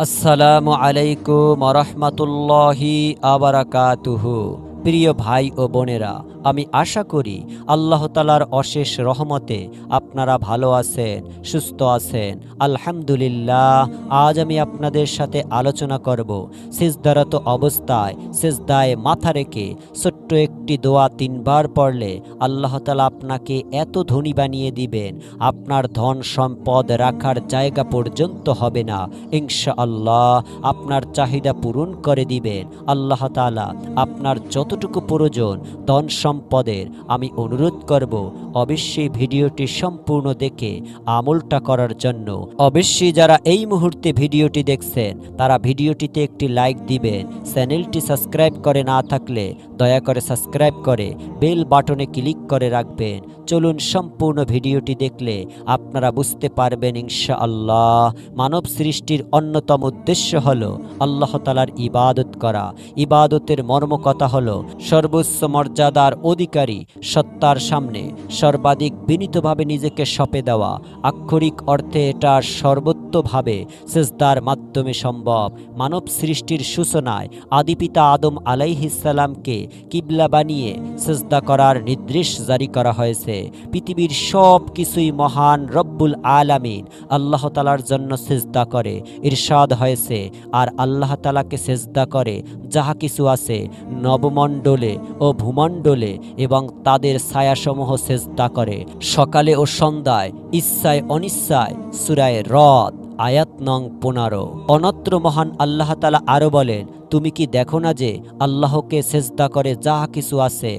আসসালামু আলাইকুম রহমতুল্লাহি আবারাকাতুহু। প্রিয় ভাই ও বোনেরা, আমি আশা করি আল্লাহ তাআলার অশেষ রহমতে আপনারা ভালো আছেন, সুস্থ আছেন। আলহামদুলিল্লাহ। আজ আমি আপনাদের সাথে আলোচনা করব সিজদারত অবস্থায় সিজদায় মাথা রেখে ছোট্ট একটি দোয়া 3 বার পড়লে আল্লাহ তাআলা আপনাকে এত ধনী বানিয়ে দিবেন, আপনার ধন সম্পদ রাখার জায়গা পর্যন্ত হবে না। ইনশাআল্লাহ আপনার চাহিদা পূরণ করে দিবেন আল্লাহ তাআলা। আপনার যতটুকু প্রয়োজন ধন সম্পদের, আমি অনুরোধ করব অবশ্যই ভিডিওটি সম্পূর্ণ দেখে আমলটা করার জন্য। অবশ্যই যারা এই মুহূর্তে ভিডিওটি দেখছেন তারা ভিডিওটিতে একটি লাইক দিবেন। চ্যানেলটি সাবস্ক্রাইব করে না থাকলে দয়া করে সাবস্ক্রাইব করে বেল বাটনে ক্লিক করে রাখবেন। চলুন সম্পূর্ণ ভিডিওটি দেখলে আপনারা বুঝতে পারবেন ইনশাআল্লাহ। মানব সৃষ্টির অন্যতম উদ্দেশ্য হলো আল্লাহ তাআলার ইবাদত করা। ইবাদতের মর্ম কথা হলো সর্বোচ্চ মর্যাদার অধিকারী সত্তার সামনে সর্বাধিক বিনীতভাবে নিজেকে সঁপে দেওয়া। আক্ষরিক অর্থে এটা সর্বোত্তভাবে সিজদার মাধ্যমে সম্ভব। মানব সৃষ্টির সূচনায় আদিপিতা আদম আলাইহিসসালামকে কিবলা বানিয়ে সিজদা করার নির্দেশ জারি করা হয়েছে। পৃথিবীর সব কিছুই মহান রব্বুল আলামিন আল্লাহ তাআলার জন্য সিজদা করে। ইরশাদ হয়েছে, আর আল্লাহ তাআলাকে সিজদা করে যাহা কিছু আছে নবমণ্ডলে ও ভূমণ্ডলে এবং তাদের ছায়াসমূহ সিজদা করে। সকালে ও সন্ধ্যায়, ইচ্ছায় অনিচ্ছায়। সূরা রদ আয়াত নং 15। অনত্র মহান আল্লাহ তাআলা আরো বলেন, তুমি কি দেখো না যে আল্লাহকে সিজদা করে যাহা কিছু আছে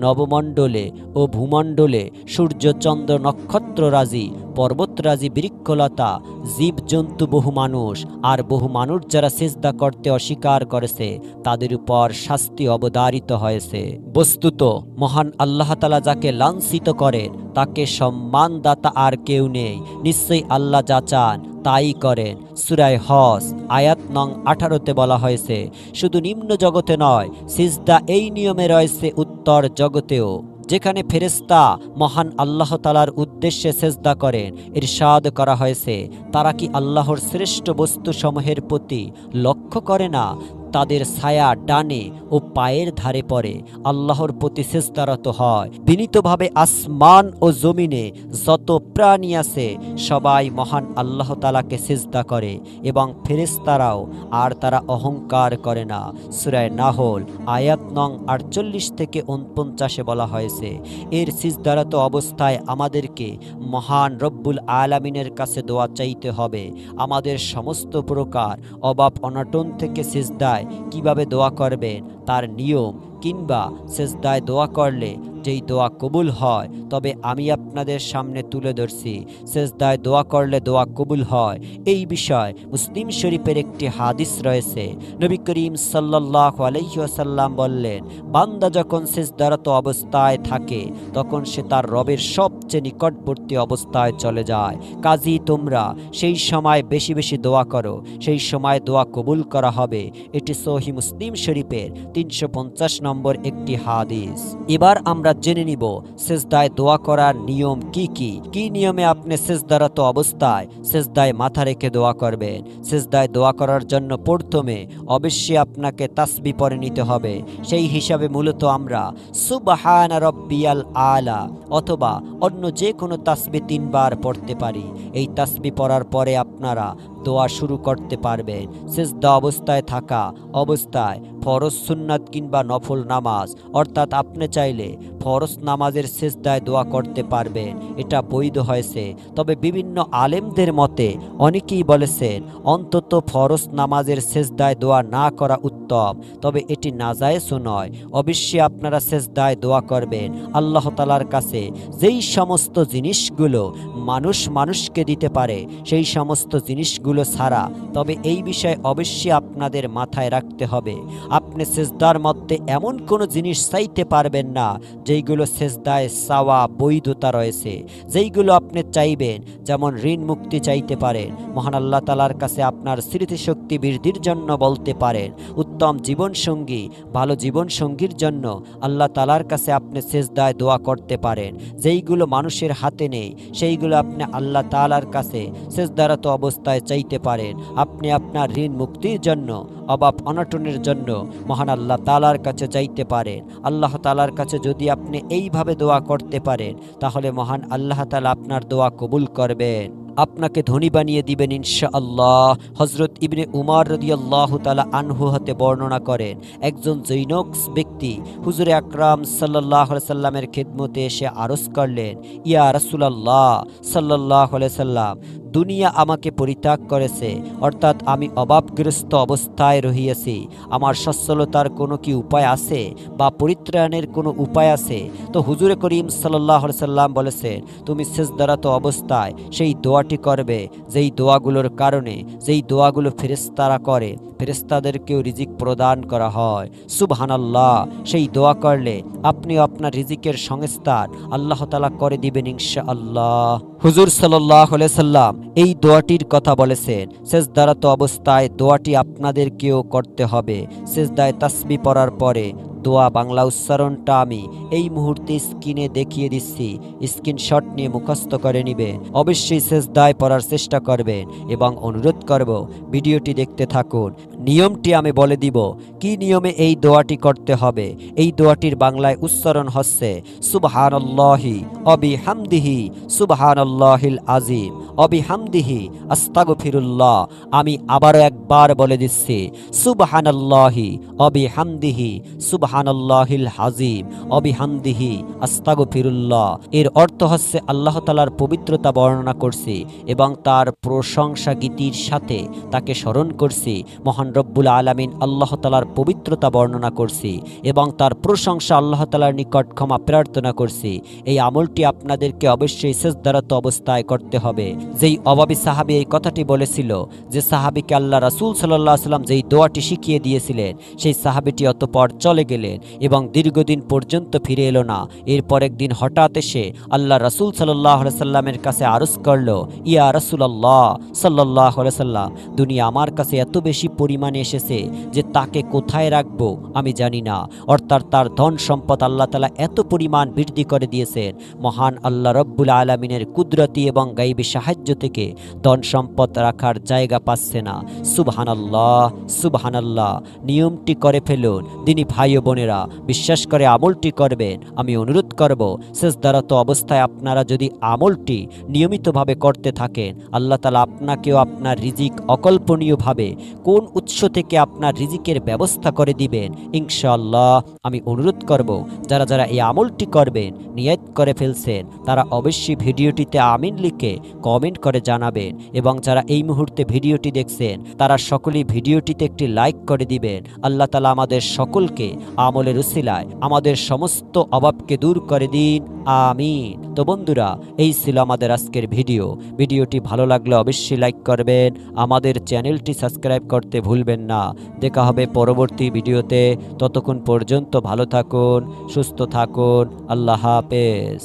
নবমণ্ডলে ও ভূমণ্ডলে, সূর্য চন্দ্র নক্ষত্ররাজি, পর্বতরাজি, বৃক্ষলতা, জীবজন্তু, বহু মানুষ। আর বহু মানুষ যারা সিজদা করতে অস্বীকার করেছে তাদের উপর শাস্তি অবধারিত হয়েছে। বস্তুত মহান আল্লাহ তাআলা যাকে লাঞ্ছিত করেন তাকে সম্মানদাতা আর কেউ নেই। নিশ্চয়ই আল্লাহ যা চান তাই করেন। সূরা হজ আয়াত নং 18-তে বলা হয়েছে, শুধু নিম্ন জগতে নয়, সিজদা এই নিয়মে রয়েছে উত্তর জগতেও, যেখানে ফেরেশতা মহান আল্লাহ তাআলার উদ্দেশ্যে সিজদা করেন। ইরশাদ করা হয়েছে, তারা কি আল্লাহর শ্রেষ্ঠ বস্তুসমূহের প্রতি লক্ষ্য করে না? তাদের ছায়া ডানে ও পায়ের ধারে পড়ে আল্লাহর প্রতি সিজদারত হয়। বিনীতভাবে আসমান ও জমিনে যত প্রাণী আছে সবাই মহান আল্লাহ তাআলাকে সিজদা করে এবং ফেরেশতারাও, আর তারা অহংকার করে না। সূরা নাহল আয়াত নং 48 থেকে 49-এ বলা হয়েছে, এর সিজদারত অবস্থায় আমাদেরকে মহান রব্বুল আলামিনের কাছে দোয়া চাইতে হবে। আমাদের সমস্ত প্রকার অভাব অনটন থেকে সিজদায় কিভাবে দোয়া করবেন তার নিয়ম, কিংবা সিজদায় দোয়া করলে যেই দোয়া কবুল হয়, তবে আমি আপনাদের সামনে তুলে ধরছি সিজদায় দোয়া করলে দোয়া কবুল হয়। এই বিষয় মুসলিম শরীফের একটি হাদিস রয়েছে। নবী করিম সাল্লাল্লাহু আলাইহি ওয়াসাল্লাম বললেন, বান্দা যখন সিজদারত অবস্থায় থাকে তখন সে তার রবের সবচেয়ে নিকটবর্তী অবস্থায় চলে যায়। কাজী তোমরা সেই সময় বেশি বেশি দোয়া করো, সেই সময় দোয়া কবুল করা হবে। এটি সহিহ মুসলিম শরীফের 350 নম্বর একটি হাদিস। এবার আমরা জেনে নিব সিজদায় দোয়া করার নিয়ম কি কি। কি নিয়মে আপনি সিজদারত অবস্থায় সিজদায় মাথা রেখে দোয়া করবেন। সিজদায় দোয়া করার জন্য প্রথমে অবশ্যই আপনাকে তাসবিহ পড়ে নিতে হবে। সেই হিসাবে মূলত আমরা সুবহান রাব্বিয়াল আলা অথবা অন্য যে কোনো তাসবিহ 3 বার পড়তে পারি। এই তাসবিহ পড়ার পরে আপনারা দোয়া শুরু করতে পারবেন। সিজদা অবস্থায় থাকা অবস্থায় ফরজ, সুন্নাত কিংবা নফল নামাজ, অর্থাৎ আপনি চাইলে ফরজ নামাজের সিজদায় দোয়া করতে পারবেন, এটা বৈধ হয়েছে। তবে বিভিন্ন আলেমদের মতে অনেকেই বলেছেন অন্তত ফরজ নামাজের সিজদায় দোয়া না করা উত্তম, তবে এটি নাজায়েজও নয়। অবশ্যই আপনারা সিজদায় দোয়া করবেন আল্লাহ তাআলার কাছে যেই সমস্ত জিনিসগুলো মানুষ মানুষকে দিতে পারে সেই সমস্ত জিনিসগুলো ছাড়া। তবে এই বিষয়ে অবশ্যই আপনাদের মাথায় রাখতে হবে, আপনি সিজদার মধ্যে এমন কোনো জিনিস চাইতে পারবেন না যেইগুলো সিজদায় চাওয়া বৈধতা রয়েছে। যেইগুলো আপনি চাইবেন, যেমন ঋণ মুক্তি চাইতে পারেন, মহান আল্লাহ তাআলার কাছে আপনার স্মৃতিশক্তি বৃদ্ধির জন্য বলতে পারেন, উত্তম জীবনসঙ্গী, ভালো জীবনসঙ্গীর জন্য আল্লাহ তাআলার কাছে আপনি সিজদায় দোয়া করতে পারেন। যেইগুলো মানুষের হাতে নেই সেইগুলো আপনি আল্লাহ তাআলার কাছে সিজদারত অবস্থায় চাই চাইতে পারেন। আপনি আপনার ঋণ মুক্তির জন্য, অভাব অনটনের জন্য মহান আল্লাহ তাআলার কাছে চাইতে পারেন। আল্লাহ তাআলার কাছে যদি আপনি এইভাবে দোয়া করতে পারেন, তাহলে মহান আল্লাহ তাআলা আপনার দোয়া কবুল করবেন, আপনাকে ধনী বানিয়ে দিবেন ইনশাআল্লাহ। হযরত ইবনে উমর রাদিয়াল্লাহু তাআলা আনহু হতে বর্ণনা করেন, একজন জৈনক ব্যক্তি হুজুরে আকরাম সাল্লাল্লাহু আলাইহি সাল্লামের খিদমতে এসে আরজ করলেন, ইয়া রাসূলুল্লাহ সাল্লাল্লাহু আলাইহি সাল্লাম, দুনিয়া আমাকে পরিত্যাগ করেছে, অর্থাৎ আমি অভাবগ্রস্ত অবস্থায় রহিয়াছি। আমার সচ্ছলতার কোনো কি উপায় আছে বা পরিত্রাণের কোনো উপায় আছে? তো হুজুরে করিম সাল্লাল্লাহু আলাইহি সাল্লাম বলেছেন, তুমি সিজদারত অবস্থায় সেই দোয়াটি করবে, যেই দোয়াগুলোর কারণে, যেই দোয়াগুলো ফেরেশতারা করে, ফেরেশতাদেরকেও রিজিক প্রদান করা হয়। সুবহানাল্লাহ। সেই দোয়া করলে আপনি আপনার রিজিকের সংস্থান আল্লাহ তাআলা করে দিবেন ইনশাআল্লাহ। হুজুর সাল্লাল্লাহু আলাইহি সাল্লাম এই দোয়াটির কথা বলেছেন। সিজদারত অবস্থায় দোয়াটি আপনাদেরকেও করতে হবে। সিজদায় তাসবিহ পড়ার পরে দোয়া বাংলা উচ্চারণটা আমি এই মুহূর্তে স্ক্রিনে দেখিয়ে দিচ্ছি, স্ক্রিনশট নিয়ে মুখস্থ করে নেবেন। অবশ্যই সিজদায় পড়ার চেষ্টা করবেন এবং অনুরোধ করব ভিডিওটি দেখতে থাকুন। নিয়মটি আমি বলে দিব, কি নিয়মে এই দোয়াটি করতে হবে। এই দোয়াটির বাংলায় উচ্চারণ হচ্ছে সুবহানাল্লাহি অবিহামদিহি সুবহানাল্লাহিল আজিম অবিহামদিহি আস্তাগফিরুল্লাহ। আমি আবারও একবার বলে দিচ্ছি, সুবহানাল্লাহি অবিহামদিহি সুবহানাল্লাহিল আজিম অবিহামদিহি আস্তাগফিরুল্লাহ। এর অর্থ হচ্ছে আল্লাহ তাআলার পবিত্রতা বর্ণনা করছি এবং তার প্রশংসা গীতির সাথে তাকে স্মরণ করছি। মহান রব্বুল আলামিন আল্লাহ তাআলার পবিত্রতা বর্ণনা করছি এবং তার প্রশংসা আল্লাহ তাআলার নিকট ক্ষমা প্রার্থনা করছি। এই আমলটি আপনাদেরকে অবশ্যই সিজদারত অবস্থায় করতে হবে। যেই অভাবী সাহাবী এই কথাটি বলেছিল, যে সাহাবীকে আল্লাহ রাসূল সাল্লাল্লাহু আলাইহি সাল্লাম যেই দোয়াটি শিখিয়ে দিয়েছিলেন, সেই সাহাবীটি অতঃপর চলে গেলেন এবং দীর্ঘদিন পর্যন্ত ফিরে এলো না। এরপর একদিন হঠাৎ এসে আল্লাহ রাসূল সাল্লাল্লাহু আলাইহি সাল্লামের কাছে আরজ করলো, ইয়া রাসূলুল্লাহ সাল্লাল্লাহু আলাইহি সাল্লাম, দুনিয়া আমার কাছে এত বেশি পরিমাণে এসেছে যে তাকে কোথায় রাখবো আমি জানি না। অর্থাৎ তার ধন সম্পদ আল্লাহ তাআলা এত পরিমাণ বৃদ্ধি করে দিয়েছেন। মহান আল্লাহ রব্বুল আলামিনের কুদরতি এবং গায়বী সাহায্য থেকে ধন সম্পদ রাখার জায়গা পাচ্ছে না। সুবহানাল্লাহ সুবহানাল্লাহ। নিয়মটি করে ফেলুন দিনী ভাই ও বোনেরা, বিশ্বাস করে আমলটি করবেন। আমি অনুরোধ করব, সিজদারত অবস্থায় আপনারা যদি আমলটি নিয়মিতভাবে করতে থাকেন, আল্লাহ তাআলা আপনাকেও আপনার রিজিক অকল্পনীয়ভাবে কোন উৎস থেকে আপনার রিজিকের ব্যবস্থা করে দিবেন ইনশাআল্লাহ। আমি অনুরোধ করব, যারা যারা এই আমলটি করবেন, নিয়ত করে ফেলছেন, তারা অবশ্যই ভিডিওটিতে আমিন লিখে কমেন্ট করে জানাবেন এবং যারা এই মুহূর্তে ভিডিওটি দেখছেন, তারা সকলেই ভিডিওটিতে একটি লাইক করে দিবেন। আল্লাহ তাআলা আমাদের সকলকে আমলের উসিলায় আমাদের সমস্ত অভাবকে দূর করে দিন, আমিন। তো বন্ধুরা, এই ছিল আমাদের আজকের ভিডিওটি ভালো লাগলে অবশ্যই লাইক করবেন, আমাদের চ্যানেলটি সাবস্ক্রাইব করতে ভুলবেন না। দেখা হবে পরবর্তী ভিডিওতে। ততক্ষণ পর্যন্ত ভালো থাকুন, সুস্থ থাকুন। আল্লাহ হাফেজ।